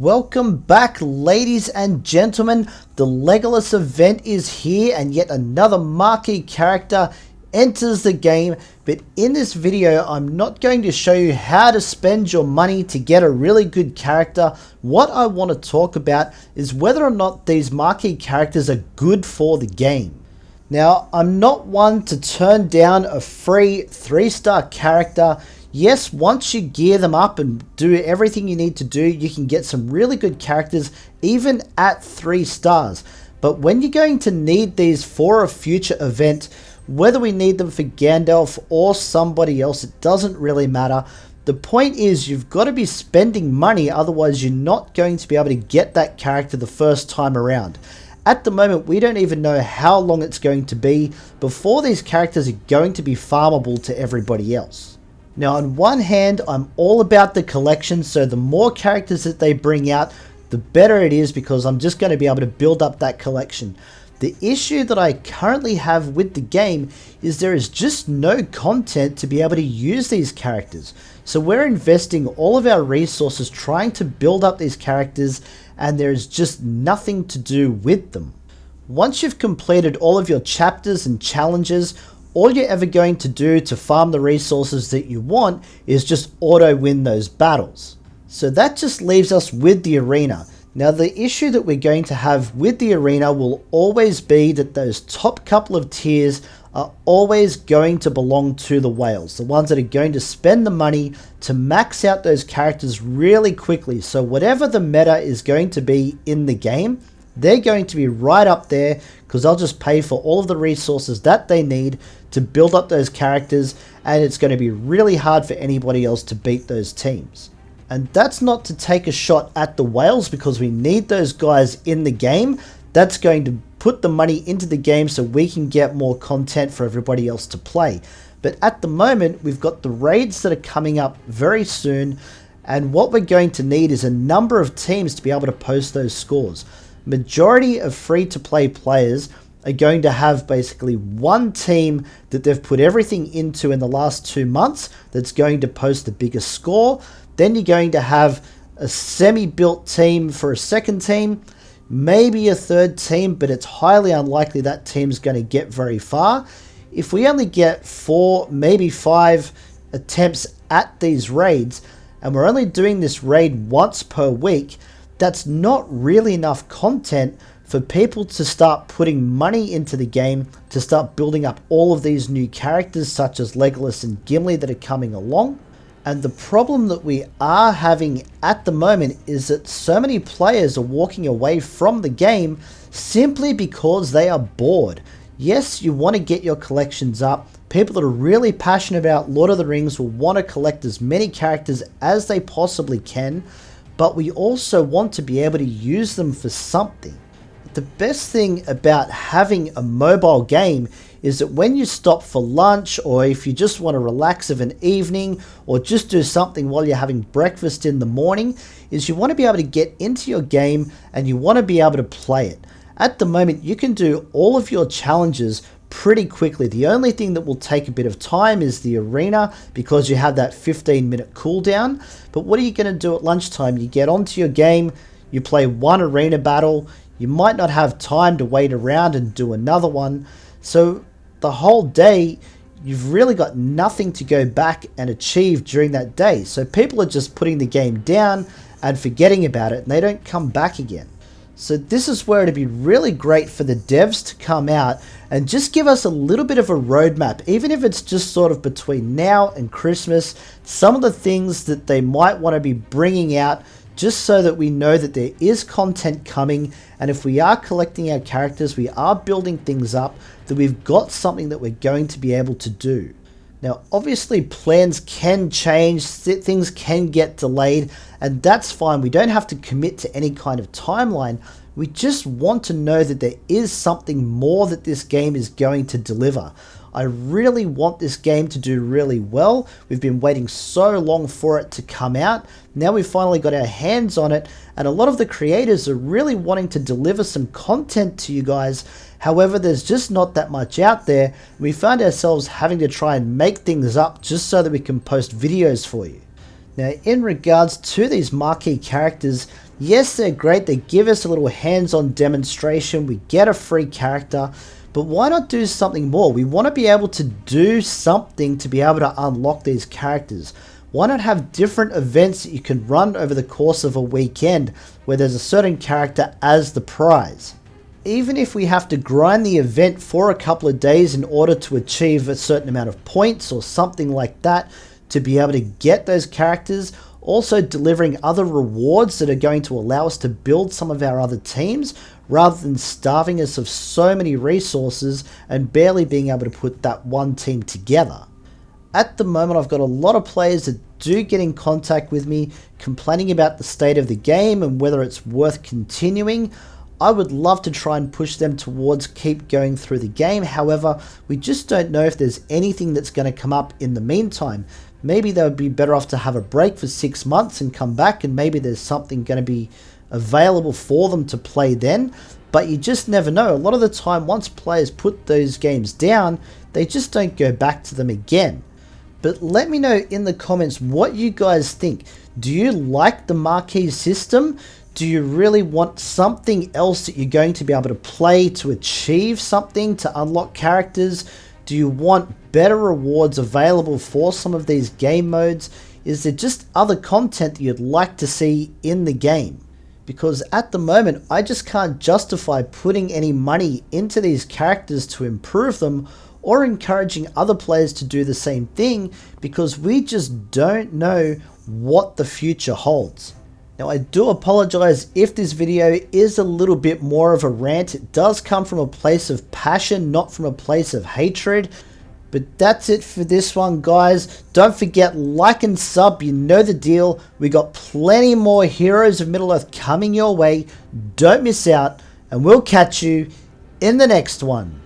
Welcome back, ladies and gentlemen. The Legolas event is here and yet another marquee character enters the game. But in this video, I'm not going to show you how to spend your money to get a really good character. What I want to talk about is whether or not these marquee characters are good for the game. Now, I'm not one to turn down a free 3-star character. Yes, once you gear them up and do everything you need to do, you can get some really good characters even at 3 stars. But when you're going to need these for a future event, whether we need them for Gandalf or somebody else, it doesn't really matter. The point is you've got to be spending money, otherwise you're not going to be able to get that character the first time around. At the moment, we don't even know how long it's going to be before these characters are going to be farmable to everybody else. Now, on one hand, I'm all about the collection, so the more characters that they bring out, the better it is, because I'm just going to be able to build up that collection. The issue that I currently have with the game is there is just no content to be able to use these characters. So we're investing all of our resources trying to build up these characters, and there is just nothing to do with them. Once you've completed all of your chapters and challenges, all you're ever going to do to farm the resources that you want is just auto win those battles. So that just leaves us with the arena. Now, the issue that we're going to have with the arena will always be that those top couple of tiers are always going to belong to the whales, the ones that are going to spend the money to max out those characters really quickly. So whatever the meta is going to be in the game, they're going to be right up there, because they'll just pay for all of the resources that they need to build up those characters, and it's going to be really hard for anybody else to beat those teams. And that's not to take a shot at the whales, because we need those guys in the game. That's going to put the money into the game so we can get more content for everybody else to play. But at the moment, we've got the raids that are coming up very soon, and what we're going to need is a number of teams to be able to post those scores. Majority of free-to-play players are going to have basically one team that they've put everything into in the last 2 months that's going to post the biggest score. Then you're going to have a semi-built team for a second team, maybe a third team, but it's highly unlikely that team's going to get very far. If we only get 4, maybe 5 attempts at these raids, and we're only doing this raid once per week, that's not really enough content for people to start putting money into the game, to start building up all of these new characters such as Legolas and Gimli that are coming along. And the problem that we are having at the moment is that so many players are walking away from the game simply because they are bored. Yes, you want to get your collections up. People that are really passionate about Lord of the Rings will want to collect as many characters as they possibly can, but we also want to be able to use them for something. The best thing about having a mobile game is that when you stop for lunch, or if you just want to relax of an evening, or just do something while you're having breakfast in the morning, is you want to be able to get into your game and you want to be able to play it. At the moment, you can do all of your challenges pretty quickly. The only thing that will take a bit of time is the arena, because you have that 15-minute cooldown. But what are you going to do at lunchtime? You get onto your game, you play one arena battle, you might not have time to wait around and do another one. So the whole day, you've really got nothing to go back and achieve during that day. So people are just putting the game down and forgetting about it, and they don't come back again. So this is where it'd be really great for the devs to come out and just give us a little bit of a roadmap, even if it's just sort of between now and Christmas, some of the things that they might want to be bringing out, just so that we know that there is content coming, and if we are collecting our characters, we are building things up, that we've got something that we're going to be able to do. Now, obviously plans can change, things can get delayed, and that's fine. We don't have to commit to any kind of timeline. We just want to know that there is something more that this game is going to deliver. I really want this game to do really well. We've been waiting so long for it to come out. Now we've finally got our hands on it, and a lot of the creators are really wanting to deliver some content to you guys. However, there's just not that much out there. We found ourselves having to try and make things up just so that we can post videos for you. Now, in regards to these marquee characters, Yes, they're great, they give us a little hands-on demonstration, we get a free character, but why not do something more? We want to be able to do something to be able to unlock these characters. Why not have different events that you can run over the course of a weekend where there's a certain character as the prize? Even if we have to grind the event for a couple of days in order to achieve a certain amount of points or something like that to be able to get those characters, also delivering other rewards that are going to allow us to build some of our other teams rather than starving us of so many resources and barely being able to put that one team together. At the moment, I've got a lot of players that do get in contact with me complaining about the state of the game and whether it's worth continuing. I would love to try and push them towards keep going through the game. However, we just don't know if there's anything that's going to come up in the meantime. Maybe they would be better off to have a break for 6 months and come back, and maybe there's something going to be available for them to play then. But you just never know. A lot of the time, once players put those games down, they just don't go back to them again. But let me know in the comments what you guys think. Do you like the Marquee system? Do you really want something else that you're going to be able to play to achieve something, to unlock characters? Do you want better rewards available for some of these game modes? Is there just other content that you'd like to see in the game? Because at the moment, I just can't justify putting any money into these characters to improve them or encouraging other players to do the same thing because we just don't know what the future holds. Now, I do apologize if this video is a little bit more of a rant. It does come from a place of passion, not from a place of hatred. But that's it for this one, guys. Don't forget, like and sub, you know the deal. We got plenty more Heroes of Middle-earth coming your way. Don't miss out, and we'll catch you in the next one.